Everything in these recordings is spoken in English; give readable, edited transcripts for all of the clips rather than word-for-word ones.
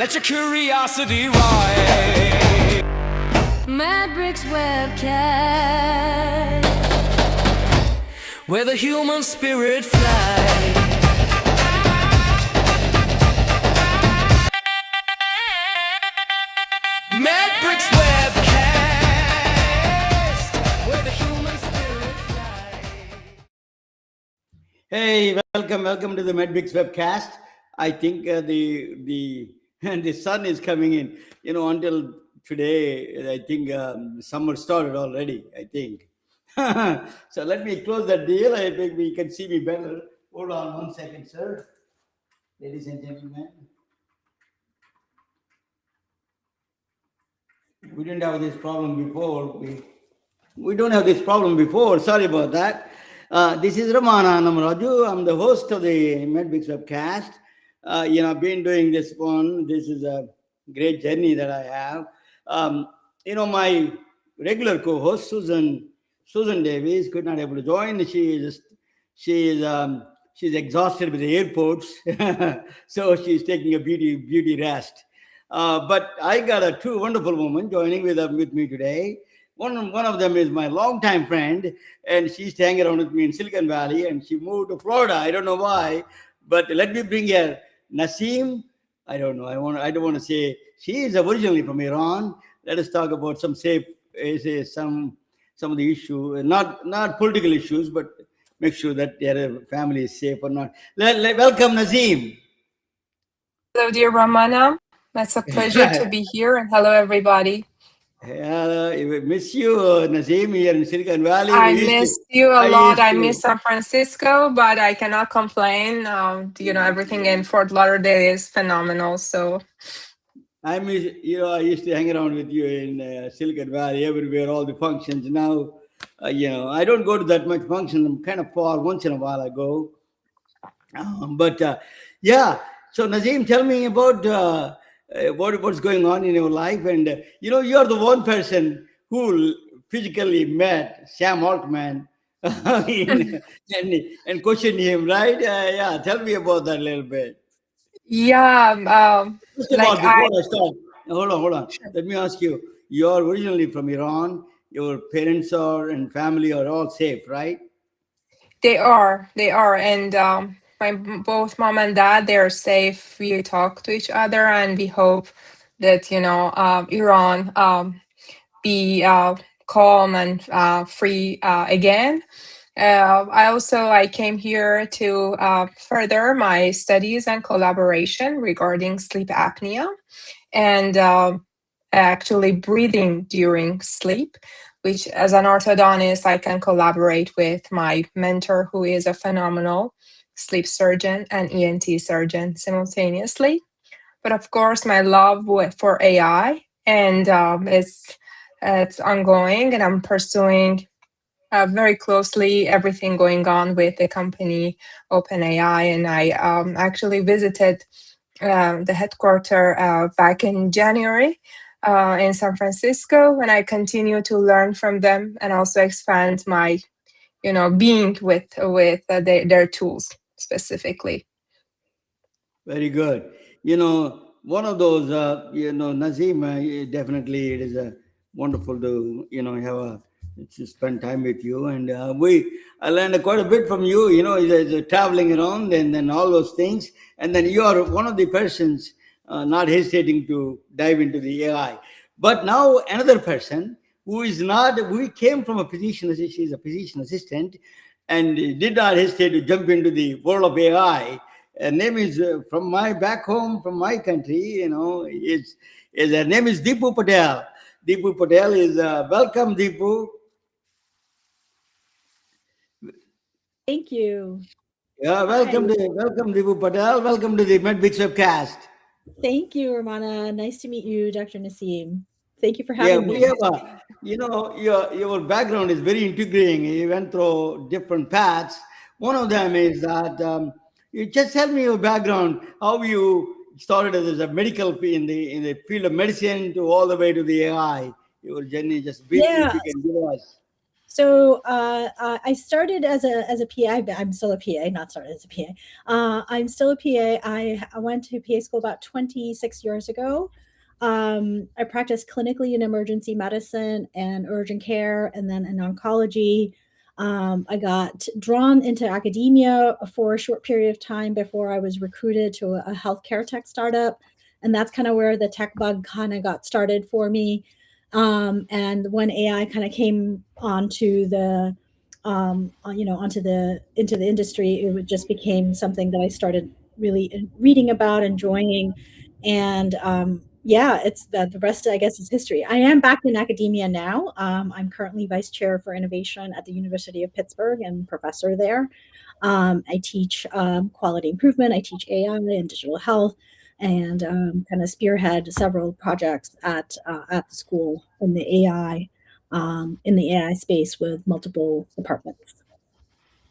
Let your curiosity rise. Matrix webcast, Where the human spirit flies. Matrix webcast. Where the human spirit flies. Hey, welcome to the Medbix webcast. I think the sun is coming in. Until today, I think summer started already. I think. So let me close that deal. I think we can see me better. Hold on 1 second, sir. Ladies and gentlemen, we didn't have this problem before. We don't have this problem before. Sorry about that. This is Ramana Namaraju. I'm the host of the Medbix webcast. I've been doing this one. This is a great journey that I have. My regular co-host Susan Davies could not able to join. She's exhausted with the airports, so she's taking a beauty rest. But I got two wonderful women joining with me today. One of them is my longtime friend, and she's hanging around with me in Silicon Valley, and she moved to Florida. I don't know why, but let me bring her Naseem. I don't know. I don't want to say she is originally from Iran. Let us talk about some of the issue, not political issues, but make sure that their family is safe or not. Welcome, Naseem. Hello, dear Ramana. It's a pleasure to be here, and hello, everybody. We miss you, Naseem, here in Silicon Valley. I miss you a lot. I miss San Francisco, but I cannot complain. Everything in Fort Lauderdale is phenomenal. So I miss, I used to hang around with you in Silicon Valley, everywhere, all the functions. Now, I don't go to that much function. I'm kind of far. Once in a while I go. So Naseem, tell me about what's going on in your life. And, you're the one person who physically met Sam Altman and questioned him, right? Tell me about that a little bit. yeah, First of all, before I start, hold on. Let me ask you, you're originally from Iran. Your parents and family are all safe, right? they are, and my both mom and dad, they're safe. We talk to each other, and we hope that Iran be calm and free again. I came here to further my studies and collaboration regarding sleep apnea and actually breathing during sleep, which as an orthodontist, I can collaborate with my mentor, who is a phenomenal sleep surgeon and ENT surgeon simultaneously. But of course, my love for AI and it's ongoing, and I'm pursuing very closely everything going on with the company OpenAI. And I actually visited the headquarters back in January in San Francisco, and I continue to learn from them and also expand my, being with their tools specifically. Very good. One of those, Naseem, definitely it is wonderful to, to spend time with you. And I learned quite a bit from you, traveling around and then all those things. And then you are one of the persons not hesitating to dive into the AI. But now another person who came from she's a physician assistant and did not hesitate to jump into the world of AI. Her name is from my back home, from my country. Her name is Dipu Patel. Dipu Patel is welcome, Dipu. Thank you. Yeah, welcome, Dipu Patel. Welcome to the Medbix webcast. Thank you, Ramana. Nice to meet you, Dr. Naseem. Thank you for having me. We have your background is very intriguing. You went through different paths. One of them is that you just tell me your background, how you started as a medical in the field of medicine to all the way to the AI. Your journey, just briefly, if you can give us. So I started as a PA. I'm still a PA, not started as a PA. I'm still a PA. I went to PA school about 26 years ago. I practiced clinically in emergency medicine and urgent care, and then in oncology. I got drawn into academia for a short period of time before I was recruited to a healthcare tech startup. And that's kind of where the tech bug kind of got started for me. And when AI kind of came onto the, into the industry, it just became something that I started really reading about, enjoying, and yeah, it's the rest, I guess, is history. I am back in academia now. I'm currently vice chair for innovation at the University of Pittsburgh and professor there. I teach quality improvement. I teach AI and digital health, and kind of spearhead several projects at the school in the AI space with multiple departments.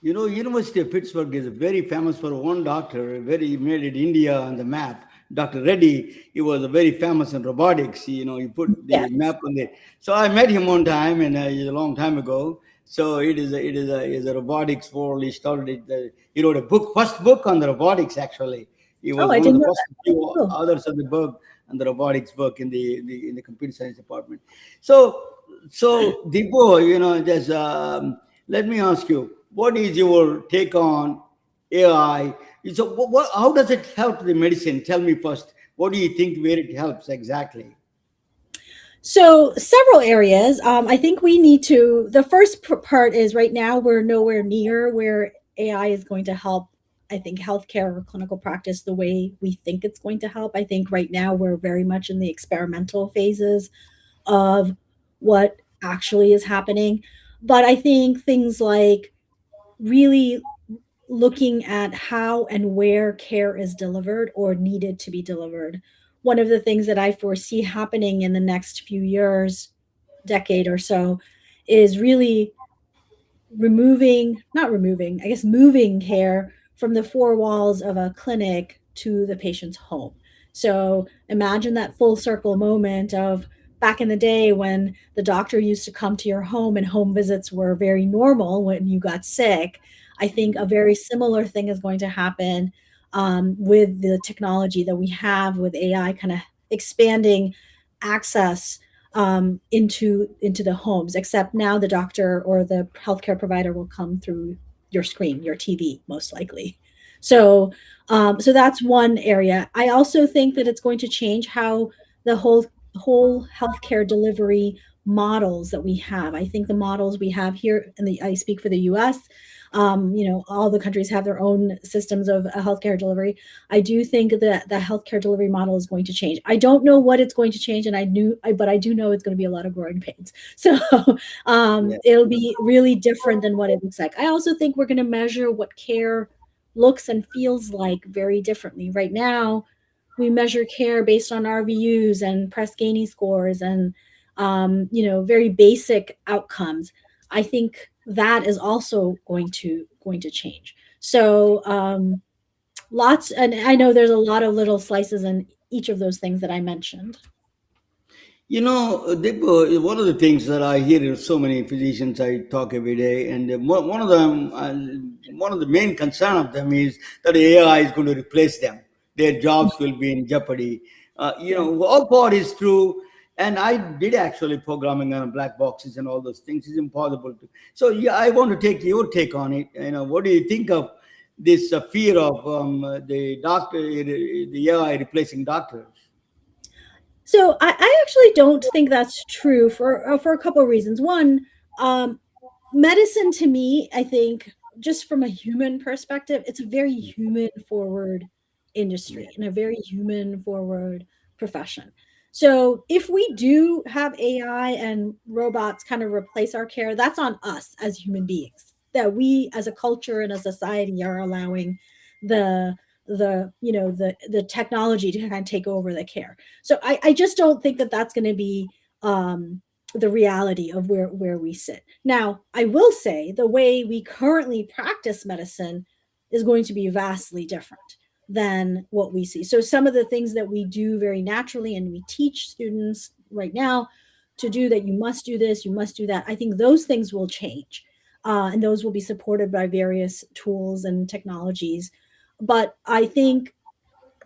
You know, University of Pittsburgh is very famous for one doctor, very made it India on the map. Dr. Reddy, he was very famous in robotics. You know, he put the Yes. map on the. So I met him one time, and a long time ago. So it is a robotics world. He started it. He wrote a book, first book on the robotics. Actually, he Oh, was I one of didn't the know first that. few Cool. authors of the book and the robotics book in the computer science department. So Dipu, just let me ask you, what is your take on AI? So, how does it help the medicine? Tell me first. What do you think where it helps exactly? So several areas. I think we need to. The first part is right now we're nowhere near where AI is going to help. I think healthcare or clinical practice the way we think it's going to help. I think right now we're very much in the experimental phases of what actually is happening. But I think things like really looking at how and where care is delivered or needed to be delivered. One of the things that I foresee happening in the next few years, decade or so, is really not removing, I guess, moving care from the four walls of a clinic to the patient's home. So imagine that full circle moment of back in the day when the doctor used to come to your home and home visits were very normal when you got sick. I think a very similar thing is going to happen with the technology that we have with AI kind of expanding access into the homes. Except now the doctor or the healthcare provider will come through your screen, your TV, most likely. So, so that's one area. I also think that it's going to change how the whole healthcare delivery models that we have. I think the models we have here, I speak for the U.S. All the countries have their own systems of healthcare delivery. I do think that the healthcare delivery model is going to change. I don't know what it's going to change, and but I do know it's going to be a lot of growing pains. So Yeah. it'll be really different than what it looks like. I also think we're going to measure what care looks and feels like very differently. Right now, we measure care based on RVUs and Press Ganey scores and very basic outcomes. I think that is also going to change. So lots, and I know there's a lot of little slices in each of those things that I mentioned. Deepu, one of the things that I hear in so many physicians I talk every day, and one of them, one of the main concern of them is that AI is going to replace them. Their jobs will be in jeopardy. Yeah. All part is true, and I did actually programming on black boxes and all those things is impossible to. So yeah, I want to take your take on it. What do you think of this fear of the AI replacing doctors? So I actually don't think that's true for a couple of reasons. One, um, medicine to me, I think, just from a human perspective, it's a very human forward Yeah. industry and a very human forward profession. So if we do have AI and robots kind of replace our care, that's on us as human beings. That we as a culture and a society are allowing the the technology to kind of take over the care. So I just don't think that that's going to be the reality of where we sit. Now, I will say the way we currently practice medicine is going to be vastly different than what we see. So some of the things that we do very naturally and we teach students right now to do that you must do this, you must do that. I think those things will change, and those will be supported by various tools and technologies. But I think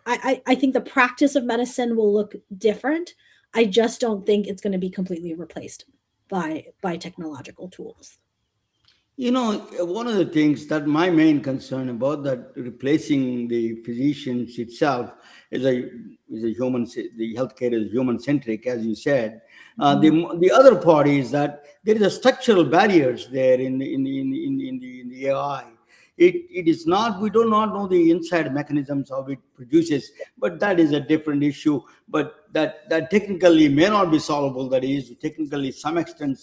the practice of medicine will look different. I just don't think it's going to be completely replaced by technological tools. One of the things that my main concern about that replacing the physicians itself is a the healthcare is human centric, as you said. The other part is that there is a structural barriers there in the AI. It is not, we do not know the inside mechanisms how it produces, but that is a different issue. But that technically may not be solvable. That is technically some extent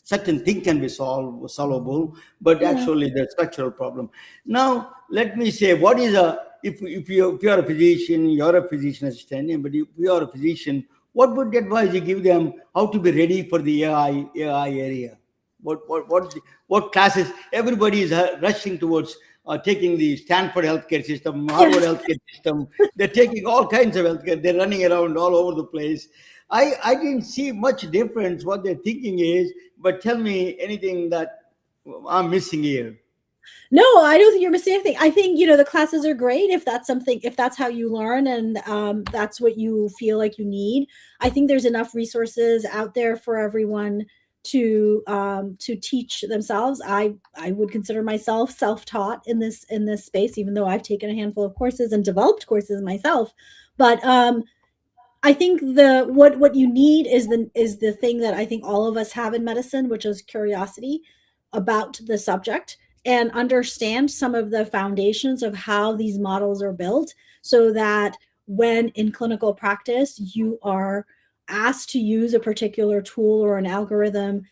certain thing can be solvable, but Yeah. actually the structural problem. Now, let me say, what is a if you are a physician, you're a physician assistant, but if you are a physician, what would advice you give them how to be ready for the AI area? What classes? Everybody is rushing towards taking the Stanford healthcare system, Harvard Yes. healthcare system. They're taking all kinds of healthcare. They're running around all over the place. I didn't see much difference what they're thinking is, but tell me anything that I'm missing here. No, I don't think you're missing anything. I think, the classes are great if that's something, if that's how you learn, and that's what you feel like you need. I think there's enough resources out there for everyone to teach themselves. I would consider myself self-taught in this space, even though I've taken a handful of courses and developed courses myself. But I think the what you need is the thing that I think all of us have in medicine, which is curiosity about the subject, and understand some of the foundations of how these models are built, so that when in clinical practice you are asked to use a particular tool or an algorithm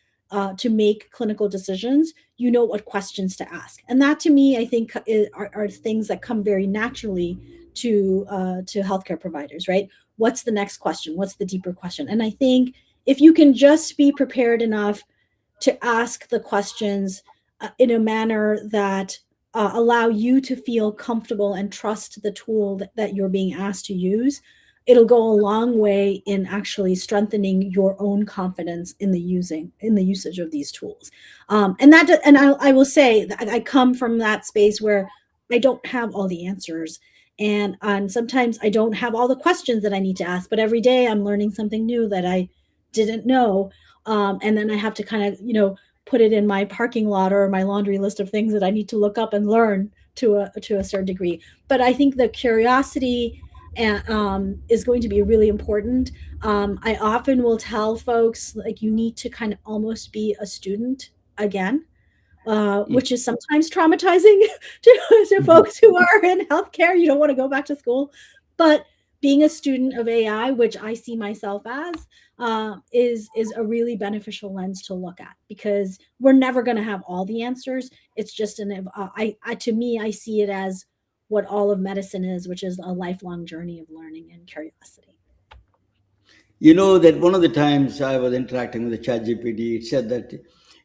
to make clinical decisions, you know what questions to ask. And that, to me, I think are things that come very naturally to healthcare providers, right? What's the next question? What's the deeper question? And I think if you can just be prepared enough to ask the questions in a manner that allow you to feel comfortable and trust the tool that you're being asked to use, it'll go a long way in actually strengthening your own confidence in the usage of these tools. And I will say that I come from that space where I don't have all the answers, and sometimes I don't have all the questions that I need to ask, but every day I'm learning something new that I didn't know. And then I have to kind of, put it in my parking lot or my laundry list of things that I need to look up and learn to a certain degree. But I think the curiosity is going to be really important. I often will tell folks, like, you need to kind of almost be a student again, which is sometimes traumatizing to Mhm. folks who are in healthcare. You don't want to go back to school, but being a student of AI, which I see myself as, is a really beneficial lens to look at, because we're never going to have all the answers. It's just to me, I see it as what all of medicine is, which is a lifelong journey of learning and curiosity. You know that one of the times I was interacting with the chat GPT, it said that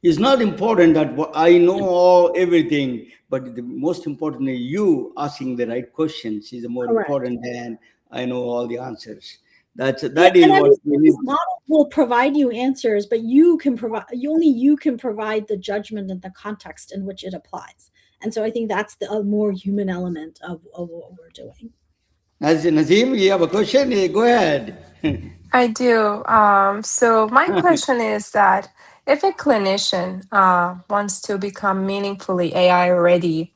it's not important that I know all everything, but the most importantly, you asking the right questions is more Correct. important than I know all the answers. That's Yeah, that is and what every we these need. models will provide you answers, but you can provide the judgment and the context in which it applies. And so I think that's the a more human element of what we're doing. As Nazim, you have a question? Go ahead. I do. So my question is that if a clinician wants to become meaningfully AI ready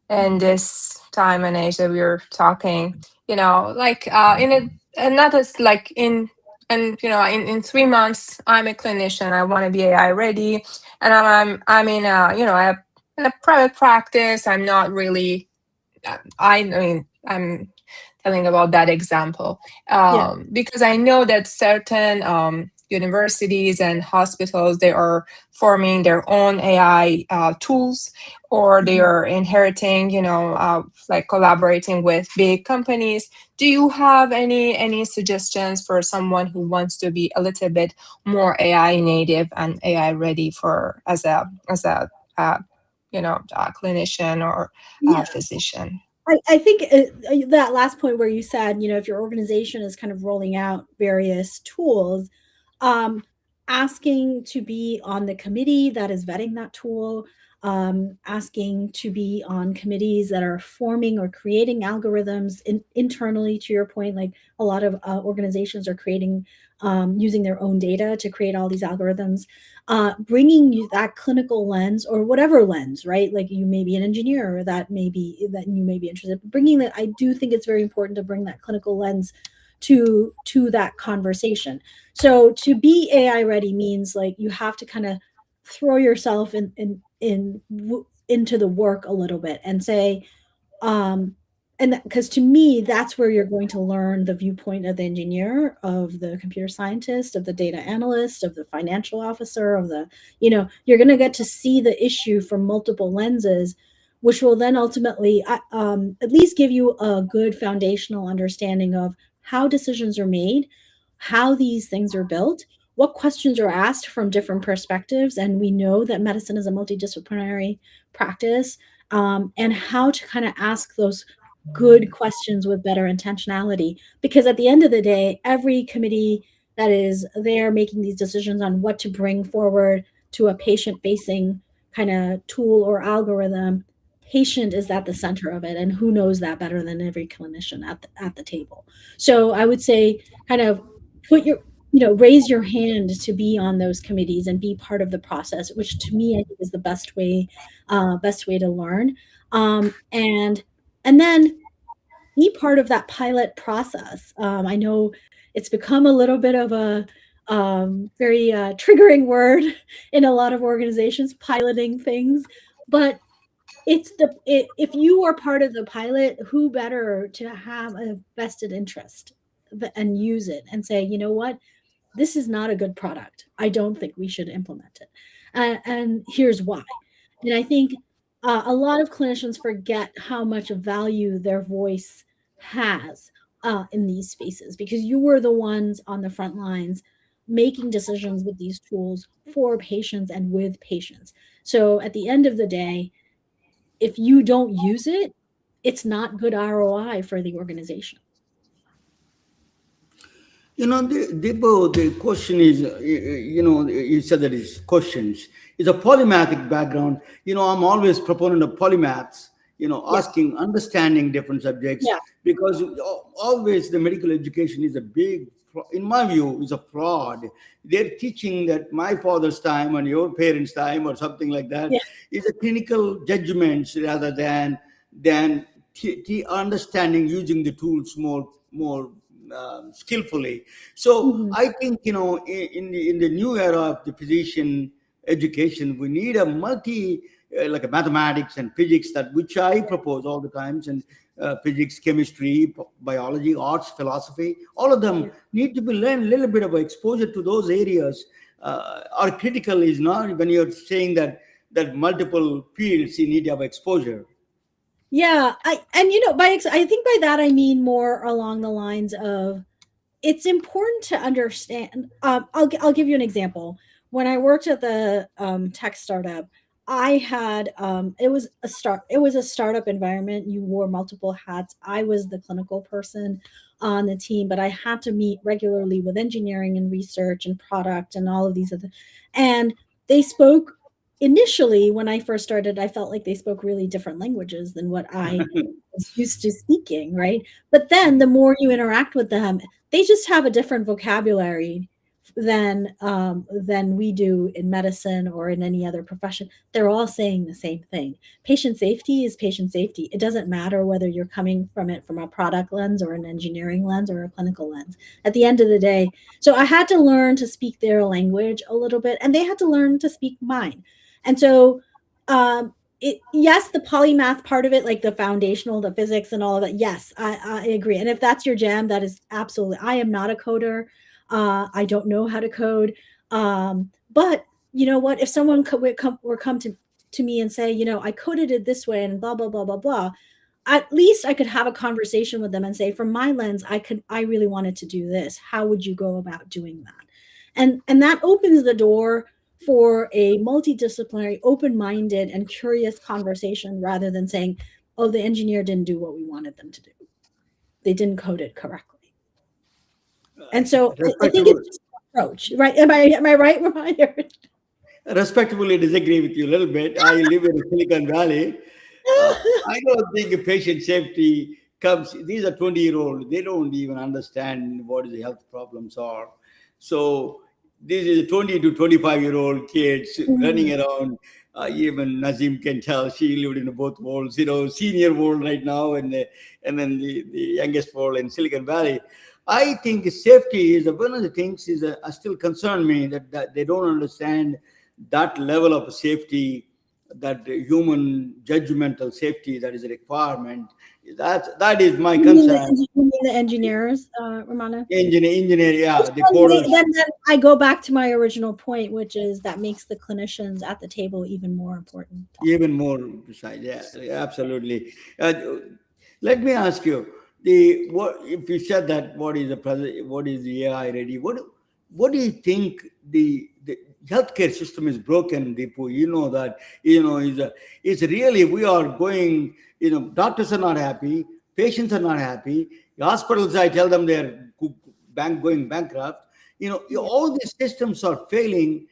in Mhm. this time and age that we're talking, like in another like in 3 months, I'm a clinician. I want to be AI ready, and I'm in in a private practice. I'm not really. I mean, I'm telling about that example Yeah. because I know that certain universities and hospitals, they are forming their own AI tools, or they Mhm. are inheriting, like collaborating with big companies. Do you have any suggestions for someone who wants to be a little bit more AI native and AI ready for as a clinician or Yeah. physician? I think that last point where you said, if your organization is kind of rolling out various tools, um, asking to be on the committee that is vetting that tool, asking to be on committees that are forming or creating algorithms internally, to your point, like a lot of organizations are creating, using their own data to create all these algorithms, bringing you that clinical lens or whatever lens, right? Like you may be an engineer, or that you may be interested. Bringing that, I do think it's very important to bring that clinical lens to that conversation. So to be AI ready means like you have to kind of throw yourself into the work a little bit and say, um, and because to me, that's where you're going to learn the viewpoint of the engineer, of the computer scientist, of the data analyst, of the financial officer, of the, you're going to get to see the issue from multiple lenses, which will then ultimately at least give you a good foundational understanding of how decisions are made, how these things are built, what questions are asked from different perspectives. And we know that medicine is a multidisciplinary practice, and how to kind of ask those good questions with better intentionality. Because at the end of the day, every committee that is there making these decisions on what to bring forward to a patient facing kind of tool or algorithm, patient is at the center of it. And who knows that better than every clinician at the table? So I would say, kind of put your, raise your hand to be on those committees and be part of the process, which to me I think is the best way to learn. And then be part of that pilot process. I know it's become a little bit of a very triggering word in a lot of organizations, piloting things, but if you are part of the pilot, who better to have a vested interest and use it and say, you know what, this is not a good product. I don't think we should implement it. And here's why. And I think a lot of clinicians forget how much value their voice has in these spaces, because you were the ones on the front lines making decisions with these tools for patients and with patients. So at the end of the day, if you don't use it, it's not good ROI for the organization. The question is, you said that it's questions. It's a polymathic background. I'm always proponent of polymaths, Yeah. asking, understanding different subjects, Yeah. because always the medical education is a big, in my view, is a fraud. They're teaching that my father's time and your parents' time or something like that Yeah. is a clinical judgments rather than understanding, using the tools more skillfully. So Mhm. I think, in the new era of the physician education, we need a multi, like a mathematics and physics, that which I propose all the times, and physics, chemistry, biology, arts, philosophy, all of them Yeah. need to be learned. A little bit of exposure to those areas are critical. Is not when you're saying that multiple fields you need to have exposure. Yeah, I think by that I mean more along the lines of, it's important to understand. I'll give you an example. When I worked at the tech startup, I had it was a startup environment. You wore multiple hats. I was the clinical person on the team, but I had to meet regularly with engineering and research and product and all of these other. And they spoke initially when I first started. I felt like they spoke really different languages than what I was used to speaking, right? But then the more you interact with them, they just have a different vocabulary than we do in medicine or in any other profession. They're all saying the same thing. Patient safety is patient safety. It doesn't matter whether you're coming from it from a product lens or an engineering lens or a clinical lens. At the end of the day, so I had to learn to speak their language a little bit, and they had to learn to speak mine. And so, yes, the polymath part of it, like the foundational, the physics and all of that, yes, I agree. And if that's your jam, that is absolutely. I am not a coder. I don't know how to code. But you know what? If someone were come to me and say, I coded it this way and blah blah blah blah blah, at least I could have a conversation with them and say, from my lens, I really wanted to do this. How would you go about doing that? And that opens the door for a multidisciplinary, open-minded, and curious conversation, rather than saying, oh, the engineer didn't do what we wanted them to do. They didn't code it correctly. And so I think it's Respectable. just approach, right? Am I right, Ramaya? Respectfully disagree with you a little bit. I live in Silicon Valley. I don't think patient safety comes. These are 20-year-old. They don't even understand what the health problems are. So this is 20 to 25-year-old kids running around. Even Nazim can tell she lived in both worlds. Senior world right now, and then the youngest world in Silicon Valley. I think safety is one of the things is still concern me that they don't understand that level of safety, that human judgmental safety that is a requirement. That is my concern. You mean the engineers, Ramana? Engineer, yeah, the Well, coders, then I go back to my original point, which is that makes the clinicians at the table even more important. even more precise. Yeah, absolutely. Let me ask you, the what if you said that what is the AI ready? What do you think the healthcare system is broken, Dipu? You know that it's really we are going. Doctors are not happy, patients are not happy. The hospitals, I tell them they're going bankrupt. All these systems are failing.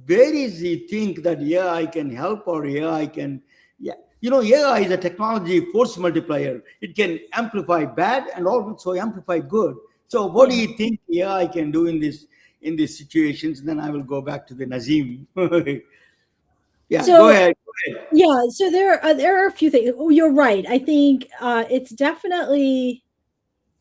Where is the think that AI can help, or AI can, yeah, AI is a technology force multiplier. It can amplify bad and also amplify good. So what do Yeah. you think AI can do in these situations? Then I will go back to the Nazim. Yeah, go So ahead. Go ahead. yeah, so there are a few things. Oh, you're right. I think it's definitely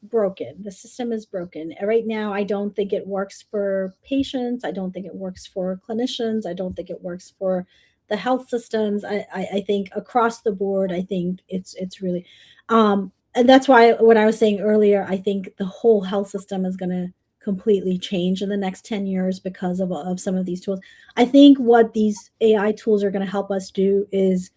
broken. The system is broken. Right now, I don't think it works for patients. I don't think it works for clinicians. I don't think it works for the health systems. I think across the board, I think it's really, and that's why what I was saying earlier, I think the whole health system is going to completely change in the next 10 years because of some of these tools. I think what these AI tools are going to help us do is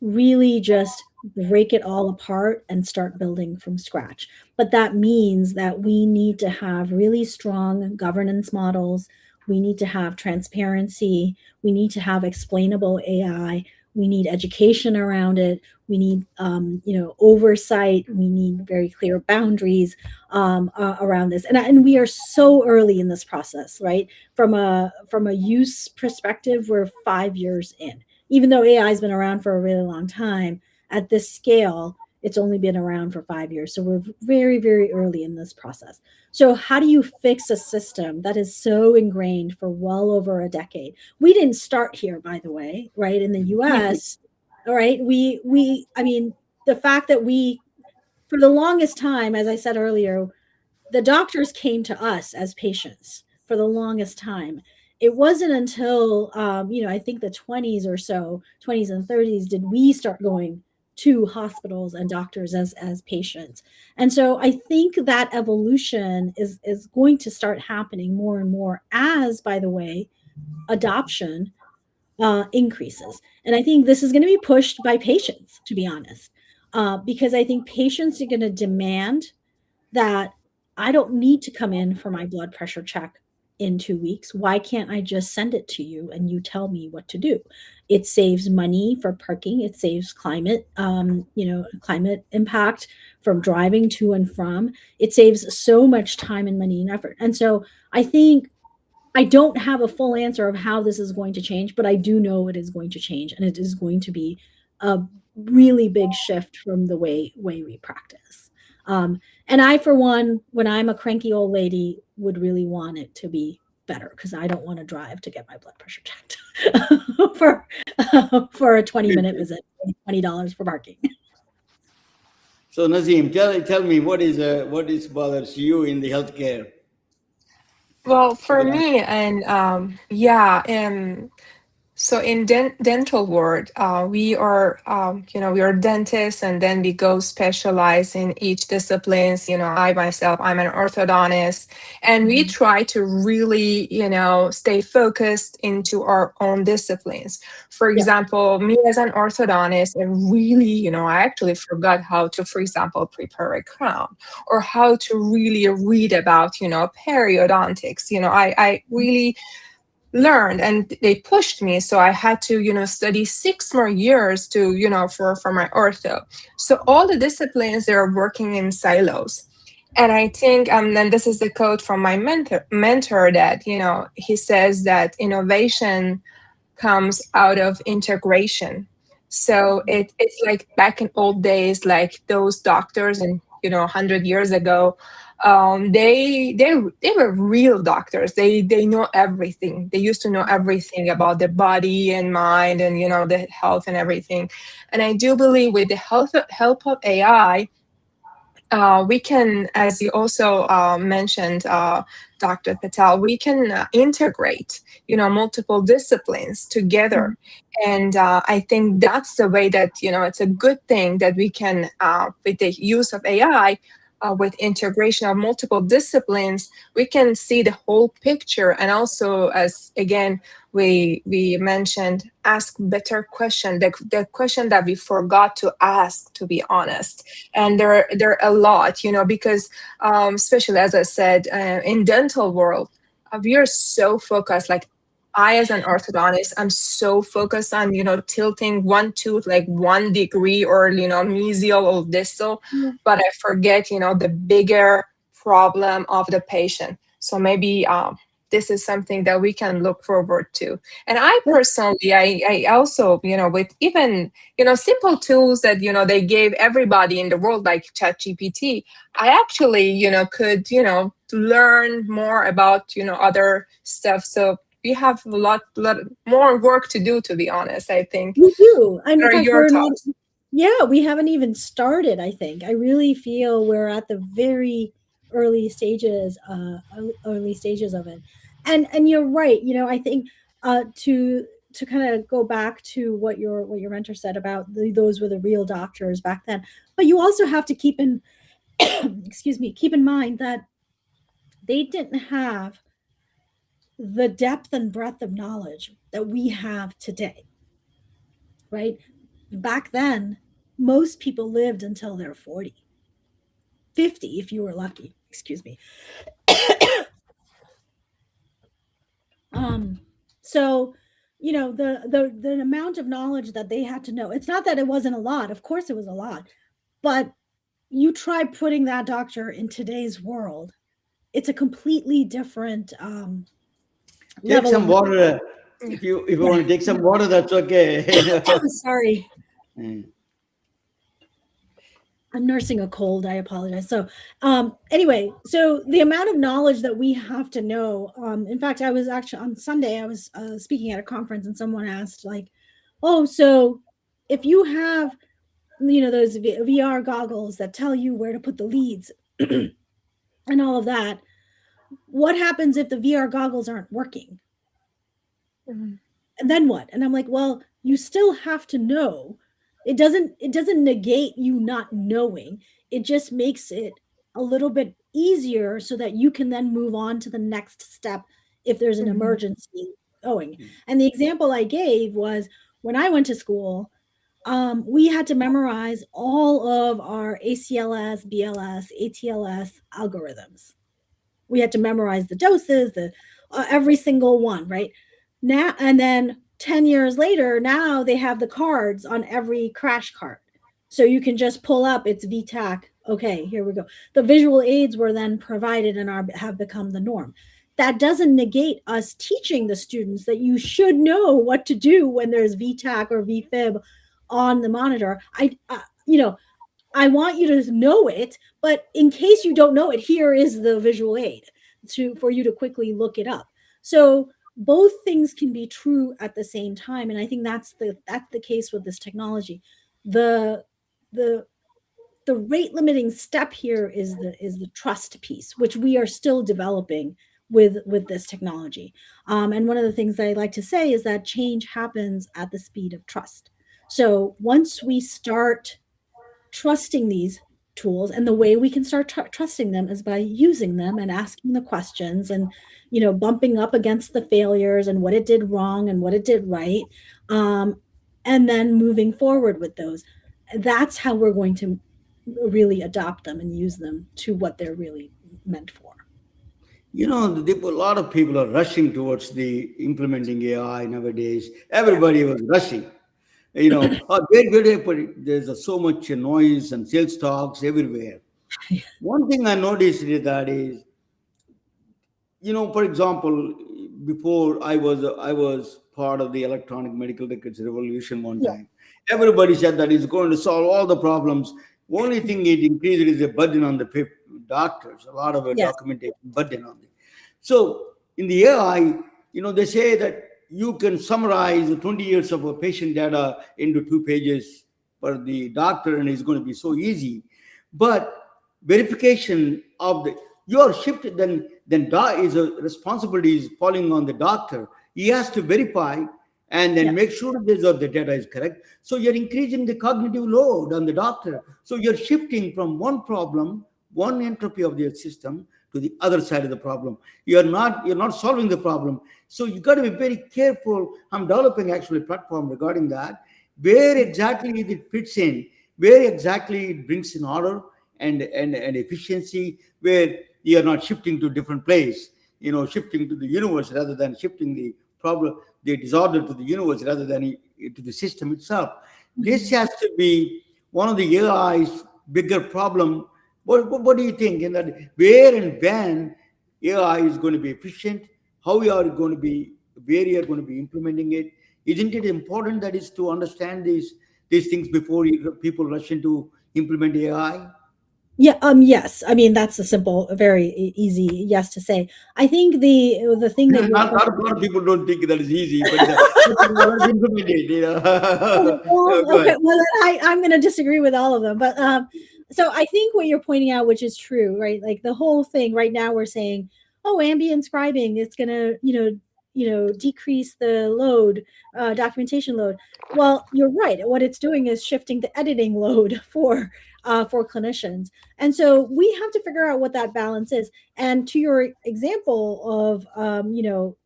really just break it all apart and start building from scratch. But that means that we need to have really strong governance models. We need to have transparency. We need to have explainable AI. We need education around it. We need, oversight. We need very clear boundaries around this. And we are so early in this process, right? From a use perspective, we're 5 years in, even though AI has been around for a really long time, at this scale, it's only been around for 5 years. So we're very, very early in this process. So, how do you fix a system that is so ingrained for well over a decade? We didn't start here, by the way, right? In the US, all right. I mean, the fact that for the longest time, as I said earlier, the doctors came to us as patients for the longest time. It wasn't until I think the 20s or so, 20s and 30s, did we start going to hospitals and doctors as patients. And so I think that evolution is going to start happening more and more as, by the way, adoption increases. And I think this is going to be pushed by patients, to be honest, because I think patients are going to demand that I don't need to come in for my blood pressure check in 2 weeks. Why can't I just send it to you and you tell me what to do? It saves money for parking. It saves climate impact from driving to and from. It saves so much time and money and effort. And so I think I don't have a full answer of how this is going to change, but I do know it is going to change, and it is going to be a really big shift from the way we practice. And I, for one, when I'm a cranky old lady, would really want it to be better because I don't want to drive to get my blood pressure checked for for a 20-minute visit, $20 for parking. So Nazim, tell me what is bothers you in the healthcare? Well, for me, and so in dental ward, we are dentists, and then we go specialize in each disciplines. I myself, I'm an orthodontist, and we try to really, stay focused into our own disciplines. For Yeah. example, me as an orthodontist, I really, I actually forgot how to, for example, prepare a crown or how to really read about, periodontics. I really learned, and they pushed me, so I had to study 6 more years to for my ortho. So all the disciplines, they're working in silos, And I think, and this is the quote from my mentor that, he says that innovation comes out of integration. So it's like back in old days, like those doctors and 100 years ago, they were real doctors. They know everything. They used to know everything about the body and mind and the health and everything. And I do believe with the help of AI, we can, as you also mentioned, Dr. Patel, we can integrate, multiple disciplines together. And I think that's the way that, it's a good thing that we can, with the use of AI, with integration of multiple disciplines, we can see the whole picture. And also, as again, we mentioned, ask better question, the question that we forgot to ask, to be honest. And there are a lot, because especially as I said, in dental world, we are so focused. Like I, as an orthodontist, I'm so focused on tilting one tooth like 1 degree, or mesial or distal, but I forget the bigger problem of the patient. So maybe this is something that we can look forward to. And I personally, I also, with even, simple tools that, they gave everybody in the world, like ChatGPT, I actually, could, learn more about, other stuff. So we have a lot more work to do, to be honest, I think. We do. And in What are fact, your we're not, thoughts? yeah, we haven't even started, I think. I really feel we're at the very early stages, early stages of it. And you're right. I think to kind of go back to what your mentor said about those were the real doctors back then. But you also have to keep in excuse me, keep in mind that they didn't have the depth and breadth of knowledge that we have today, right? Back then, most people lived until they're 40, 50 if you were lucky. Excuse me. Um, so, the amount of knowledge that they had to know, it's not that it wasn't a lot. Of course, it was a lot. But you try putting that doctor in today's world, it's a completely different Take level of some knowledge. water. If you Yeah. want to take some water, that's okay. Sorry. Mm. I'm nursing a cold. I apologize. So, anyway, so the amount of knowledge that we have to know. In fact, I was actually on Sunday. I was speaking at a conference, and someone asked, like, "Oh, so if you have, those VR goggles that tell you where to put the leads and all of that, what happens if the VR goggles aren't working? Mhm. And then what?" And I'm like, "Well, you still have to know. It doesn't negate you not knowing. It just makes it a little bit easier so that you can then move on to the next step if there's an Mhm. emergency going." And the example I gave was when I went to school, we had to memorize all of our ACLS, BLS, ATLS algorithms. We had to memorize the doses, the every single one, right? Now and then 10 years later, now they have the cards on every crash cart. So you can just pull up it's VTAC. Okay, here we go. The visual aids were then provided and have become the norm. That doesn't negate us teaching the students that you should know what to do when there's VTAC or VFib on the monitor. I want you to know it, but in case you don't know it, here is the visual aid for you to quickly look it up. So both things can be true at the same time, and I think that's the case with this technology. The the the rate limiting step here is the trust piece, which we are still developing with this technology. And one of the things that I like to say is that change happens at the speed of trust. So once we start trusting these tools, and the way we can start trusting them is by using them and asking the questions, and bumping up against the failures and what it did wrong and what it did right, um, and then moving forward with those. That's how we're going to really adopt them and use them to what they're really meant for. A lot of people are rushing towards the implementing AI nowadays. Everybody was rushing. Where do I put it? There's so much noise and sales talks everywhere. One thing I noticed is that is, for example, before I was part of the electronic medical records revolution one Yeah. time. Everybody said that it's going to solve all the problems. Only thing it increased is the burden on the doctors, a lot of a Yes. documentation burden on them. So in the AI, they say that you can summarize the 20 years of a patient data into 2 pages for the doctor, and it's going to be so easy. But verification of the your shift then is a responsibility is falling on the doctor. He has to verify and Yeah. then make sure that the data is correct. So you're increasing the cognitive load on the doctor. So you're shifting from one problem, one entropy of the system, to the other side of the problem. You're not solving the problem. So you got to be very careful. I'm developing actually a platform regarding that, where exactly it fits in, where exactly it brings in order and efficiency, where you're not shifting to different place, shifting to the universe rather than shifting the problem, the disorder to the universe rather than to the system itself. This Mhm. has to be one of the AI's bigger problem. What do you think? In that, where and when AI is going to be efficient, how you are going to be, where you are going to be implementing it? Isn't it important that is to understand these things before people rush into implement AI? Yeah, yes. I mean, that's a simple, very easy yes to say. I think the thing that you're Not pointing a lot of people don't think that is easy, but let's implement it. well, Go okay, ahead. well, I'm going to disagree with all of them, but so I think what you're pointing out, which is true, right? Like the whole thing right now, we're saying, oh, ambient scribing, it's going to, decrease the load, documentation load. Well, you're right. What it's doing is shifting the editing load for clinicians, and so we have to figure out what that balance is. And to your example of,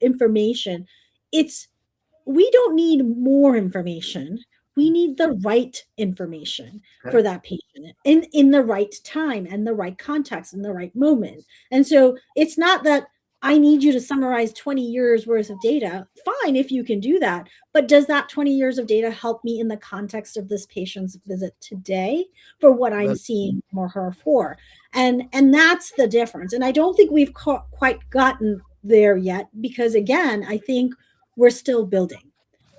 information, it's we don't need more information. We need the right information for Correct. that patient in the right time and the right context and the right moment. And so it's not that I need you to summarize 20 years worth of data. Fine if you can do that, but does that 20 years of data help me in the context of this patient's visit today for what I'm Well, seeing him or her for? And that's the difference. And I don't think we've quite gotten there yet because again, I think we're still building.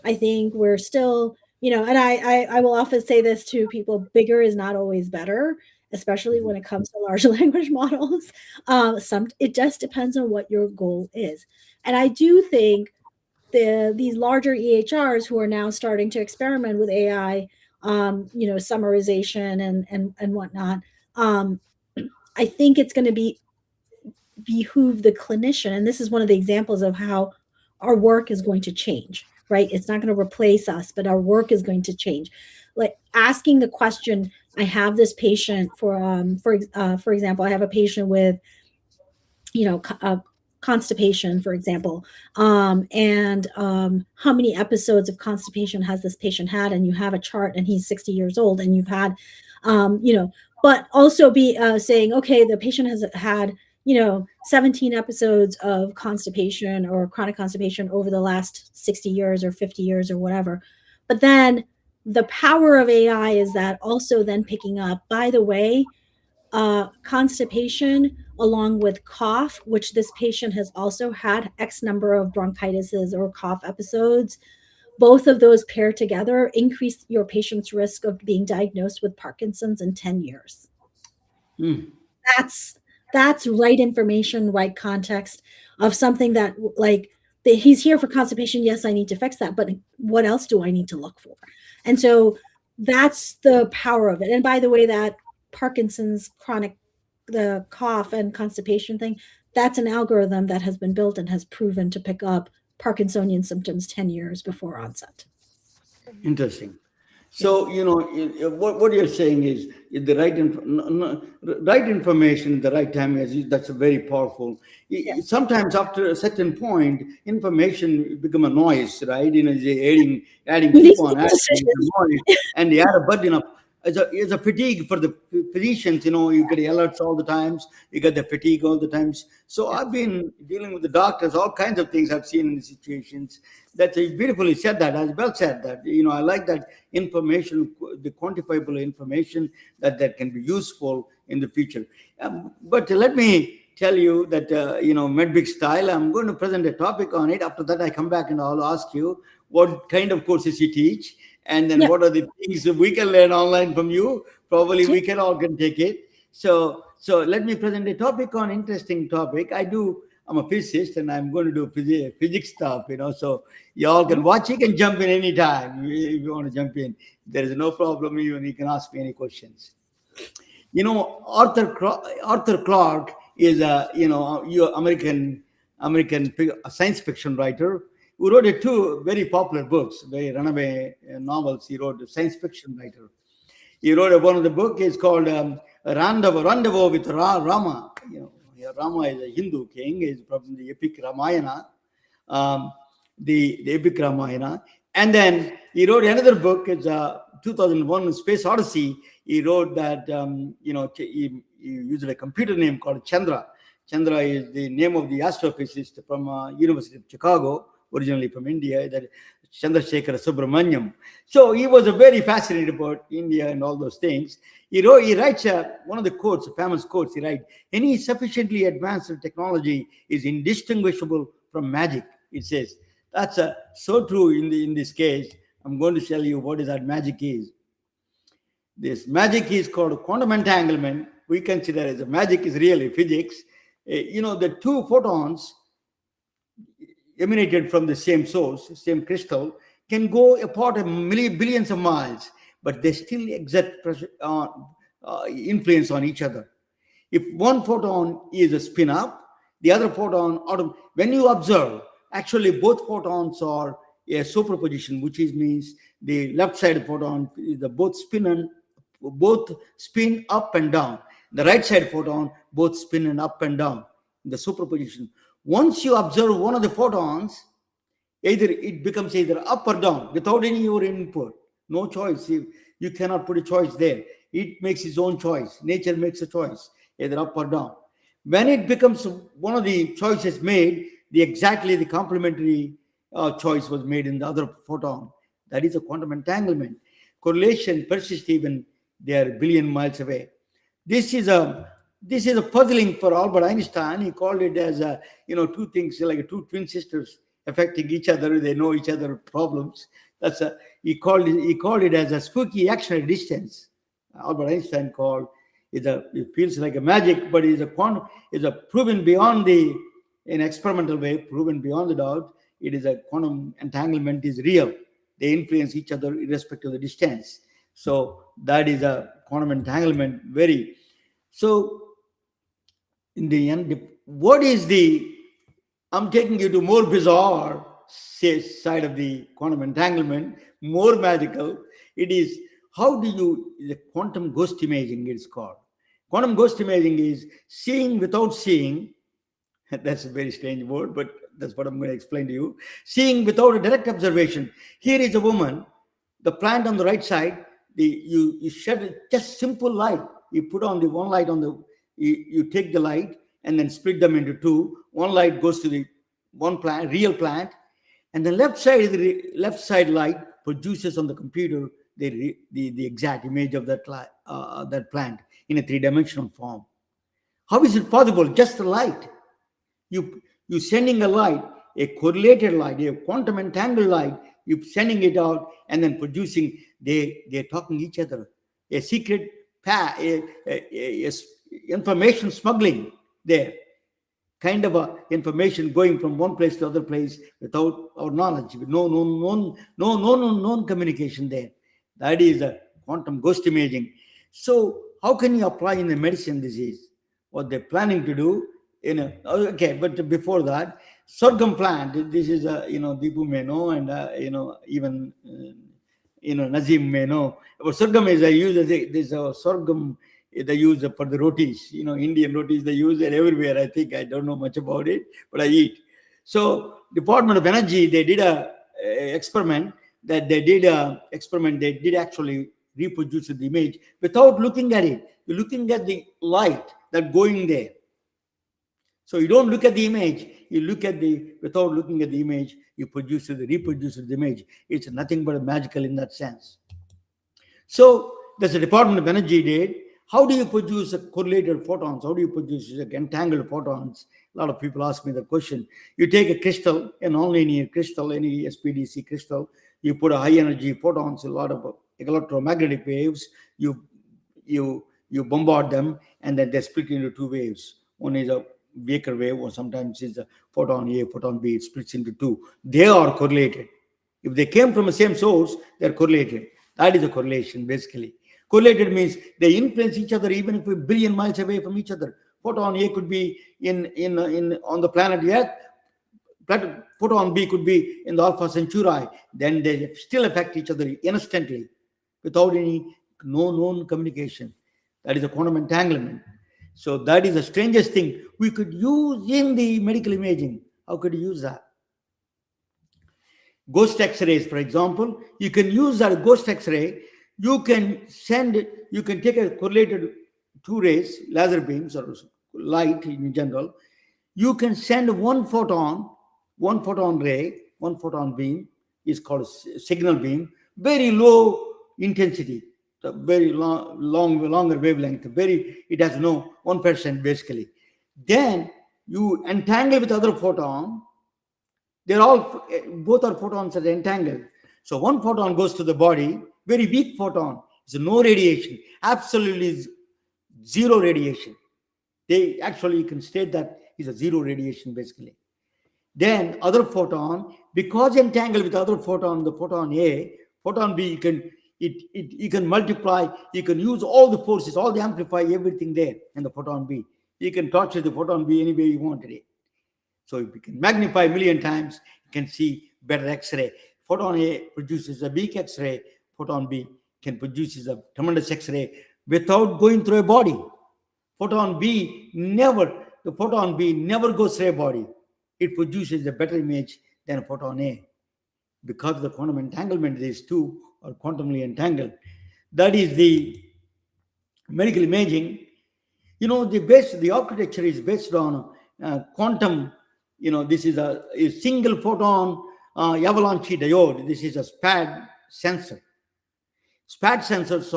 I think we're still, and I will often say this to people: bigger is not always better, especially when it comes to large language models. Some it just depends on what your goal is, and I do think these larger EHRs who are now starting to experiment with AI, summarization and whatnot. Um, I think it's going to behoove the clinician, and this is one of the examples of how our work is going to change, right? It's not going to replace us, but our work is going to change. Like asking the question, I have this patient for example, I have a patient with, constipation, for example, and how many episodes of constipation has this patient had? And you have a chart, and he's 60 years old, and you've had, but also be saying, okay, the patient has had 17 episodes of constipation or chronic constipation over the last 60 years or 50 years or whatever. But then the power of AI is that also then picking up, by the way, constipation along with cough, which this patient has also had X number of bronchitises or cough episodes. Both of those paired together increase your patient's risk of being diagnosed with Parkinson's in 10 years. hmm. That's that's right information, right context of something that like he's here for constipation. Yes, I need to fix that, but what else do I need to look for? And so that's the power of it. And by the way, that Parkinson's chronic, the cough and constipation thing, that's an algorithm that has been built and has proven to pick up Parkinsonian symptoms 10 years before onset. Interesting. Yeah. So, what you're saying is the right information at the right time. That's a very powerful. Yes. Sometimes after a certain point, information become a noise, right? It's adding, You need keep to on make adding the decisions. noise, and they add a burden up. It's a fatigue for the physicians. You get alerts all the times. You get the fatigue all the times. So Yeah. I've been dealing with the doctors, all kinds of things I've seen in the situations. That's beautifully said. That as well said that. I like that information, the quantifiable information that can be useful in the future. But let me tell you that Medbig style. I'm going to present a topic on it. After that, I come back and I'll ask you what kind of courses you teach, and then Yeah. what are the things that we can learn online from you. Probably Okay. we can all can take it. So let me present a topic on interesting topic. I'm a physicist and I'm going to do physics stuff. So y'all can watch. You can jump in anytime if you want to jump in. There is no problem. Even you can ask me any questions. Arthur Clarke is a science fiction writer who wrote two very popular books, very runaway novels. He wrote, a science fiction writer. He wrote one of the book is called Rendezvous with Rama. Rama is a Hindu king. Is from the epic Ramayana, um, the epic Ramayana. And then he wrote another book. It's 2001 Space Odyssey. He wrote that he used a computer name called Chandra. Chandra is the name of the astrophysicist from University of Chicago, originally from India, that Chandrasekhar Subramaniam. So he was very fascinated about India and all those things. He writes one of the quotes, famous quotes. He writes, "Any sufficiently advanced technology is indistinguishable from magic." It says that's so true in this case. I'm going to tell you what is that magic is. This magic is called quantum entanglement. We consider as a magic is really physics. The two photons emanated from the same source, same crystal, can go apart billions of miles, but they still exert influence on each other. If one photon is a spin up, the other photon, when you observe, actually both photons are a superposition, which means the left side photon is both spin up and down. The right side photon both spin and up and down. The superposition. Once you observe one of the photons, it becomes either up or down without any your input. No choice. You cannot put a choice there. It makes its own choice. Nature makes a choice, either up or down. When it becomes one of the choices made, exactly the complementary choice was made in the other photon. That is a quantum entanglement. Correlation persists even they are a billion miles away. This is a puzzling for Albert Einstein. He called it as two things like two twin sisters affecting each other. They know each other problems. He called it as a spooky action at distance. Albert Einstein called it feels like a magic, but is a proven beyond in experimental way, proven beyond the doubt. It is a quantum entanglement is real. They influence each other irrespective of the distance. So that is a quantum entanglement. So in the end, I'm taking you to more bizarre side of the quantum entanglement, more magical. It is the quantum ghost imaging it's called. Quantum ghost imaging is seeing without seeing. That's a very strange word, but that's what I'm going to explain to you. Seeing without a direct observation. Here is a woman, the plant on the right side, you shed just simple light. You put on the one light you take the light and then split them into two. One light goes to the one plant, real plant, and the left side light produces on the computer the exact image of that plant in a three-dimensional form. How is it possible? Just the light. You sending a light, a correlated light, a quantum entangled light, you sending it out and then producing, they're talking each other. A secret information smuggling there. Kind of a information going from one place to other place without our knowledge, with no known communication there. That is a quantum ghost imaging. So how can you apply in the medicine disease? What they're planning to do, okay, but before that, sorghum plant. This is Dipu may know, and even Nazim may know. But sorghum is there's a sorghum they use for the rotis. Indian rotis they use it everywhere. I think I don't know much about it, but I eat. So Department of Energy they did a experiment. They did actually reproduces the image without looking at it. You're looking at the light that going there. So you don't look at the image, you look at the, without looking at the image, you reproduces the image. It's nothing but magical in that sense. So there's a Department of Energy did. How do you produce a correlated photons? How do you produce entangled photons? A lot of people ask me the question. You take a crystal, a nonlinear crystal, any SPDC crystal, you put a high energy photons, a lot of electromagnetic waves, you bombard them, and then they split into two waves. One is a weaker wave, or sometimes it's a photon A, photon B, it splits into two. They are correlated. If they came from the same source, they're correlated. That is a correlation, basically. Correlated means they influence each other even if we're a billion miles away from each other. Photon A could be in on the planet Earth. Photon B could be in the Alpha Centauri. Then they still affect each other instantly without any known communication. That is a quantum entanglement. So that is the strangest thing we could use in the medical imaging. How could you use that? Ghost X-rays, for example, you can use that ghost X-ray. You can take a correlated two rays, laser beams or light in general. You can send one photon ray, one photon beam is called a signal beam, very low intensity, the very longer wavelength, it has no 1% basically. Then you entangle with other photon. Both are photons are entangled. So one photon goes to the body, very weak photon. It's no radiation, absolutely zero radiation. You can state that is a zero radiation basically. Then other photon, because entangled with other photon, the photon A, photon B, you can multiply, you can use all the forces, all the amplify, everything there in the photon B. You can torture the photon B any way you wanted it. So if you can magnify a million times, you can see better X-ray. Photon A produces a weak X-ray. Photon B can produce a tremendous X-ray without going through a body. The photon B never goes through a body. It produces a better image than photon A. Because of the quantum entanglement, these two are quantumly entangled. That is the medical imaging. The architecture is based on quantum. This is a single photon avalanche diode. This is a SPAD sensor. SPAD sensors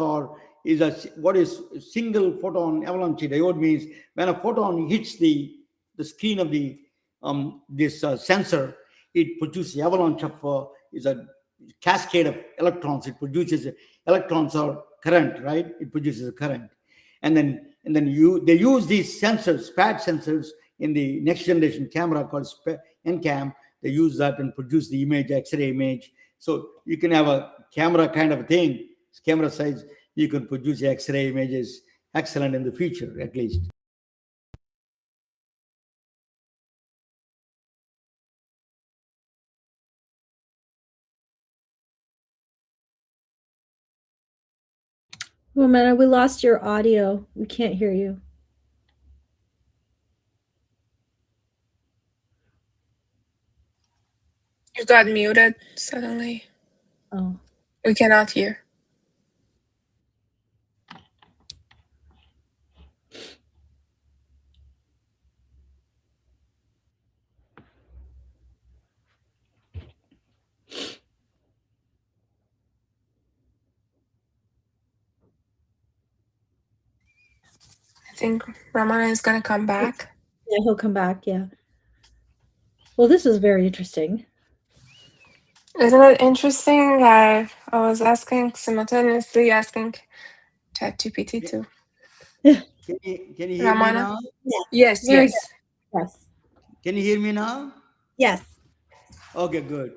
what is single photon avalanche diode means when a photon hits the screen of the this sensor, it produces avalanche of is a cascade of electrons. It produces electrons or current, right? It produces a current, and then they use these sensors, SPAD sensors, in the next generation camera called NCAM. They use that and produce the image, X-ray image. So you can have a camera kind of thing, camera size. You can produce X-ray images, excellent in the future, at least. Oh man, we lost your audio. We can't hear you. You got muted suddenly. Oh. We cannot hear. I think Ramana is going to come back. Yeah, he'll come back. Yeah. Well, this is very interesting. Isn't it interesting? I was simultaneously asking ChatGPT too. Can you hear me Ramana? now? Yes, Very yes. good. Yes. Can you hear me now? Yes. Okay, good.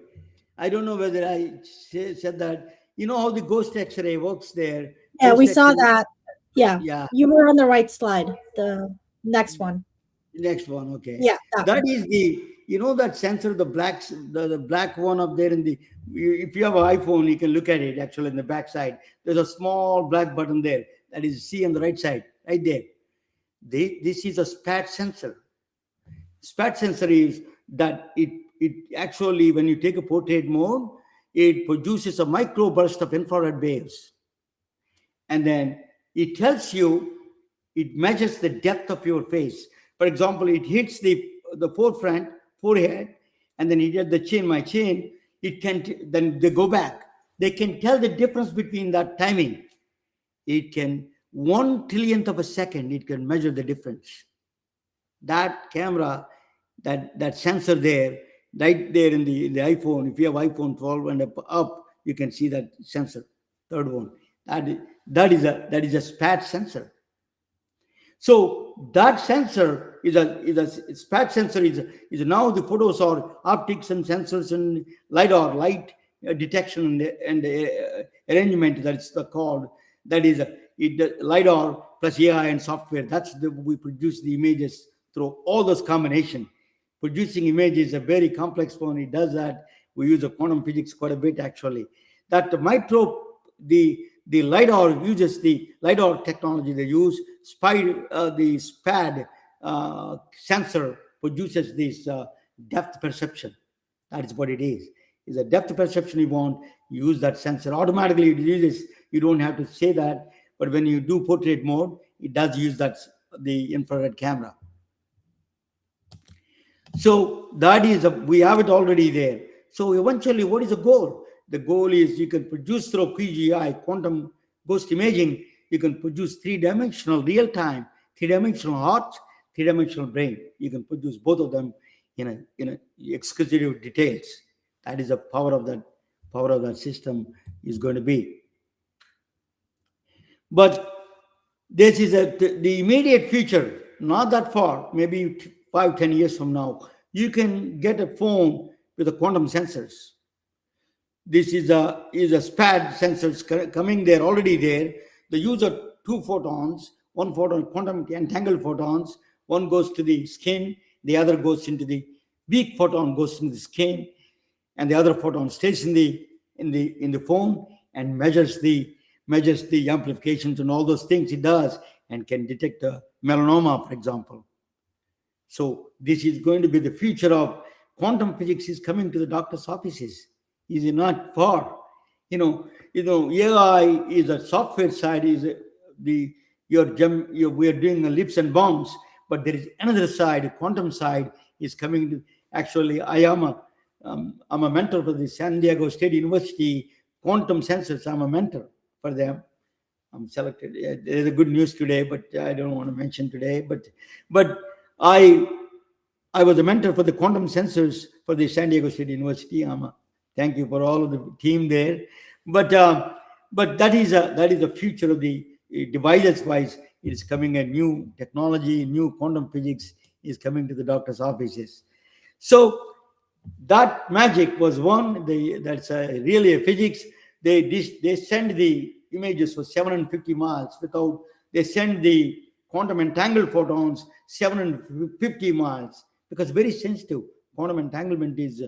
I don't know whether I said that. You know how the ghost X-ray works there? Yeah, Ghost we saw X-ray, that. Yeah. Yeah. You were on the right slide. The next one. Next one, okay. Yeah. That is that sensor, the black one up there if you have an iPhone, you can look at it actually in the back side. There's a small black button there. That is C on the right side, right there. This is a SPAD sensor. SPAD sensor is that it actually, when you take a portrait mode, it produces a micro burst of infrared waves. and then it tells you, it measures the depth of your face. For example, it hits the forefront, forehead, and then it hits the chin, my chin. It can then they go back. They can tell the difference between that timing. It can 1 trillionth of a second. It can measure the difference. That camera, that sensor there, right there in the iPhone. If you have iPhone 12 and up, you can see that sensor. Third one. That is, that is a SPAT sensor. So that sensor is a SPAT sensor is now the photos are optics and sensors and lidar light detection and arrangement, that's the called, that is the lidar plus AI and software. We produce the images through all those combination. Producing images is a very complex one. It does that. We use a quantum physics quite a bit actually. That micro the lidar uses the lidar technology. They use the SPAD sensor produces this depth perception. That is what it is. Is a depth perception you want, you use that sensor. Automatically it uses, you don't have to say that, but when you do portrait mode, it does use the infrared camera. So that is we have it already there. So eventually, what is the goal? The goal is you can produce through QGI, quantum ghost imaging, you can produce three-dimensional real-time, three-dimensional heart, three-dimensional brain. You can produce both of them in a exquisite details. That is the power of that system is going to be. But this is the immediate future, not that far, maybe 5-10 years from now. You can get a phone with the quantum sensors. This is a SPAD sensors coming there, already there. They use two photons, one photon, quantum entangled photons, one goes to the skin, the other goes into the weak photon goes into the skin, and the other photon stays in the phone and measures the amplifications and all those things it does, and can detect a melanoma, for example. So this is going to be the future of quantum physics is coming to the doctor's offices. Is it not far? AI is a software side, is we are doing the leaps and bounds, but there is another side, a quantum side is coming to. Actually, I'm a mentor for the San Diego State University quantum sensors. I'm a mentor for them. I'm selected. There's a good news today, but I don't want to mention today. But I was a mentor for the quantum sensors for the San Diego State University. Thank you for all of the team there. But that is the future of the devices wise. It is coming, a new technology, new quantum physics is coming to the doctor's offices. So that magic was one. That's really a physics. They send the images for 750 miles without. They send the quantum entangled photons 750 miles because very sensitive. Quantum entanglement is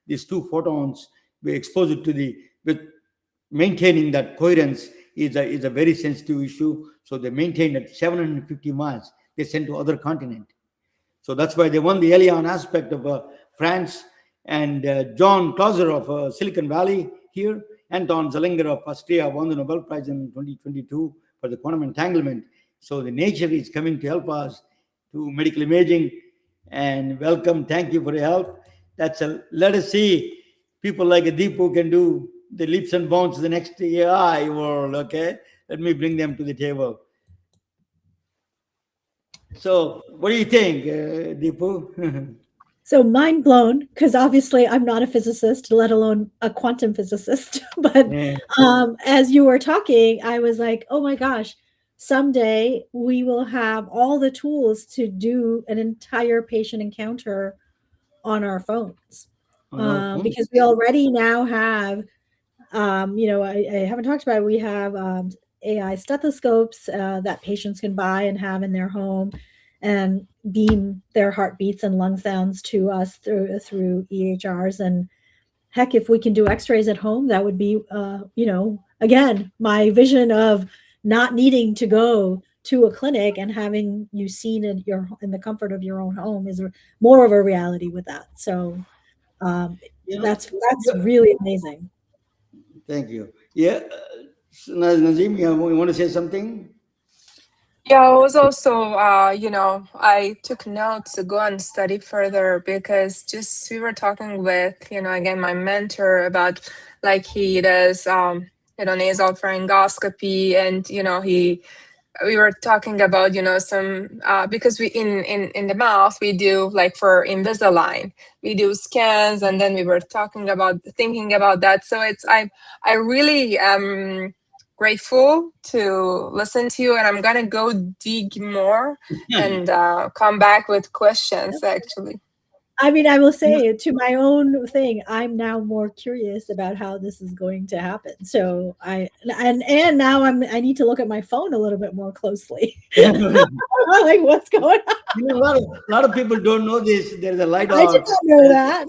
these two photons. We expose it with maintaining that coherence is a very sensitive issue. So they maintain at 750 miles. They send to other continent. So that's why they won the Elian aspect of France, and John Clauser of Silicon Valley here, Anton Zeilinger of Austria won the Nobel Prize in 2022 for the quantum entanglement. So the nature is coming to help us to medical imaging, and welcome. Thank you for your help. Let us see people like Dipu can do the leaps and bounds to the next AI world. Okay, let me bring them to the table. So, what do you think, Dipu? So mind blown, because obviously I'm not a physicist, let alone a quantum physicist. But Yeah. As you were talking, I was like, oh my gosh, someday we will have all the tools to do an entire patient encounter on our phones. Because we already now have, I haven't talked about it. We have AI stethoscopes that patients can buy and have in their home, and beam their heartbeats and lung sounds to us through EHRs. And heck, if we can do X-rays at home, that would be, again, my vision of not needing to go to a clinic and having you seen in the comfort of your own home is more of a reality with that. So that's Yeah. really amazing. Thank you. Yeah, So, Nazim, you want to say something? Yeah, I was also, I took notes to go and study further because just we were talking with, again, my mentor about like he does, nasal pharyngoscopy and, we were talking about some because we in the mouth we do like for Invisalign we do scans and then we were talking about thinking about that so it's I really am grateful to listen to you and I'm gonna go dig more and come back with questions actually. I mean, I will say to my own thing, I'm now more curious about how this is going to happen. So and now I need to look at my phone a little bit more closely. Like what's going on? A lot of people don't know this. There's a light I did arts. not know that.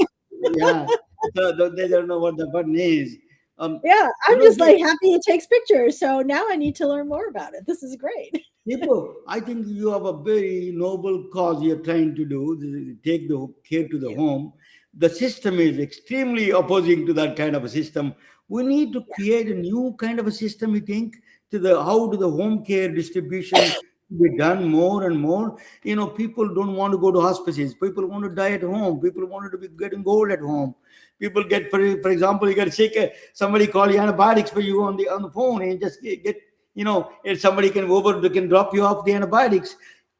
Yeah, so they don't know what the button is. Um, Yeah, you I'm know, just like happy it takes pictures. So now I need to learn more about it. This is great. People, I think you have a very noble cause you're trying to do. This is take the care to the You. home. The system is extremely opposing to that kind of a system. We need to create a new kind of a system. You think to the how to the home care distribution be done more and more. People don't want to go to hospices. People want to die at home. People want to be getting old at home. People get, for example, you get sick. Somebody call you antibiotics for you on the phone and just get if somebody they can drop you off the antibiotics.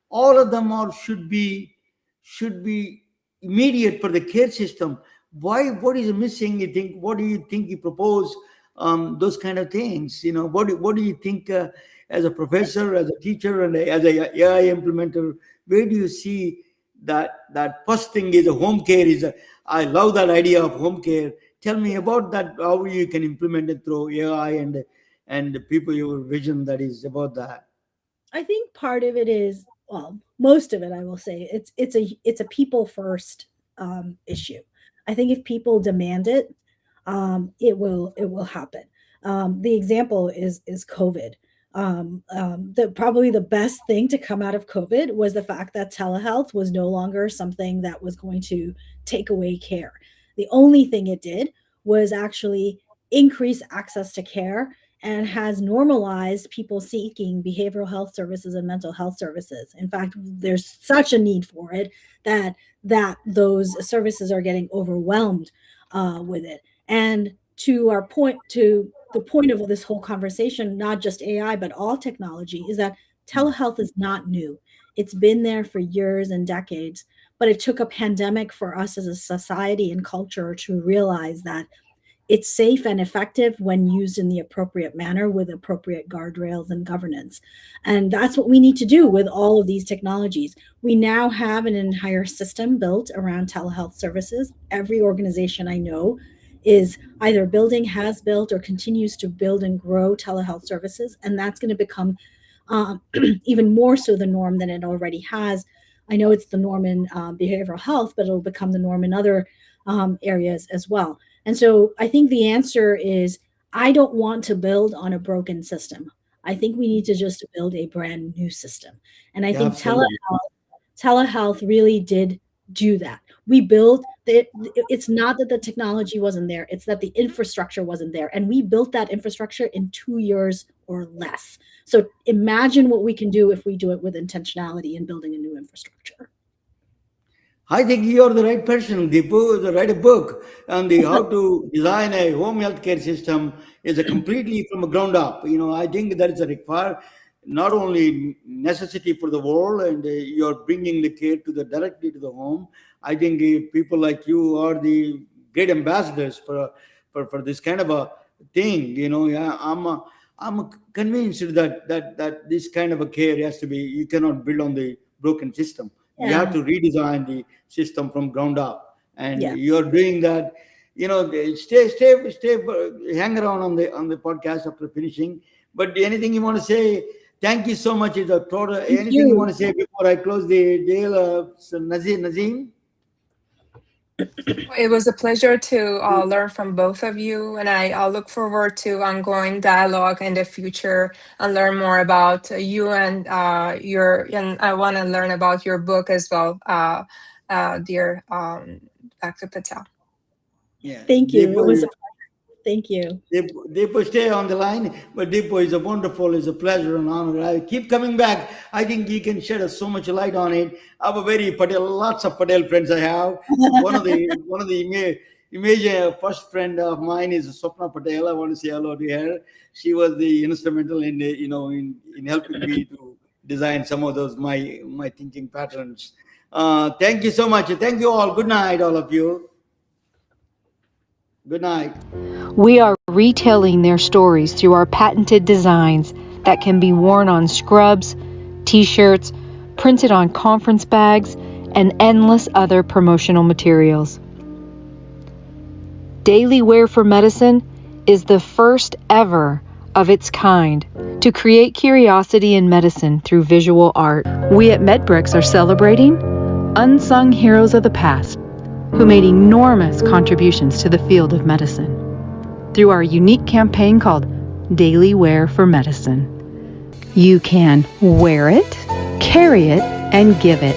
All of them are should be immediate for the care system. Why? What is missing? You think? What do you think you propose? Those kind of things. What do you think, as a professor, as a teacher, and as a AI implementer? Where do you see that first thing is a home care? I love that idea of home care. Tell me about that. How you can implement it through AI and the people, your vision that is about that. I think part of it is, well, most of it I will say it's a people first issue. I think if people demand it, it will happen. The example is COVID. Probably the best thing to come out of COVID was the fact that telehealth was no longer something that was going to take away care. The only thing it did was actually increase access to care and has normalized people seeking behavioral health services and mental health services. In fact, there's such a need for it that those services are getting overwhelmed with it. And to the point of this whole conversation, not just AI but all technology, is that telehealth is not new. It's been there for years and decades, but it took a pandemic for us as a society and culture to realize that it's safe and effective when used in the appropriate manner with appropriate guardrails and governance. And that's what we need to do with all of these technologies. We now have an entire system built around telehealth services. Every organization I know is either building, has built, or continues to build and grow telehealth services. And that's going to become even more so the norm than it already has. I know it's the norm in behavioral health, but it'll become the norm in other areas as well. And so I think the answer is I don't want to build on a broken system. I think we need to just build a brand new system. And I Yeah, think absolutely. telehealth really did do that. We built it's not that the technology wasn't there, it's that the infrastructure wasn't there. And we built that infrastructure in 2 years or less. So imagine what we can do if we do it with intentionality and building a new infrastructure. I think you're the right person, Dipu, to write a book on the how to design a home healthcare system is a completely from a ground up. I think that is a require not only necessity for the world, and you're bringing the care to the directly to the home. I think people like you are the great ambassadors for this kind of a thing. Yeah, I'm convinced that this kind of a care has to be. You cannot build on the broken system. You have Yeah. to redesign the system from ground up, and Yeah. you're doing that. Stay, hang around on the podcast after finishing. But anything you want to say? Thank you so much. Is a total. Thank Anything you you. want to say before I close the deal, Nazim? It was a pleasure to learn from both of you, and I look forward to ongoing dialogue in the future and learn more about you and and I want to learn about your book as well, dear Dr. Patel. Yeah, Thank you. It was a Deepu, pleasure. Thank you. Dipu, stay on the line. But Dipu is a wonderful, it's a pleasure and honor. I keep coming back. I think he can shed us so much light on it. I have a very Patel, lots of Patel friends I have. One of the image first friend of mine is Swapna Patel. I want to say hello to her. She was the instrumental in in helping me to design some of those my thinking patterns. Thank you so much. Thank you all. Good night, all of you. Good night. We are retelling their stories through our patented designs that can be worn on scrubs, t-shirts, printed on conference bags, and endless other promotional materials. Daily Wear for Medicine is the first ever of its kind to create curiosity in medicine through visual art. We at MedBricks are celebrating unsung heroes of the past who made enormous contributions to the field of medicine through our unique campaign called Daily Wear for Medicine. You can wear it, carry it, and give it.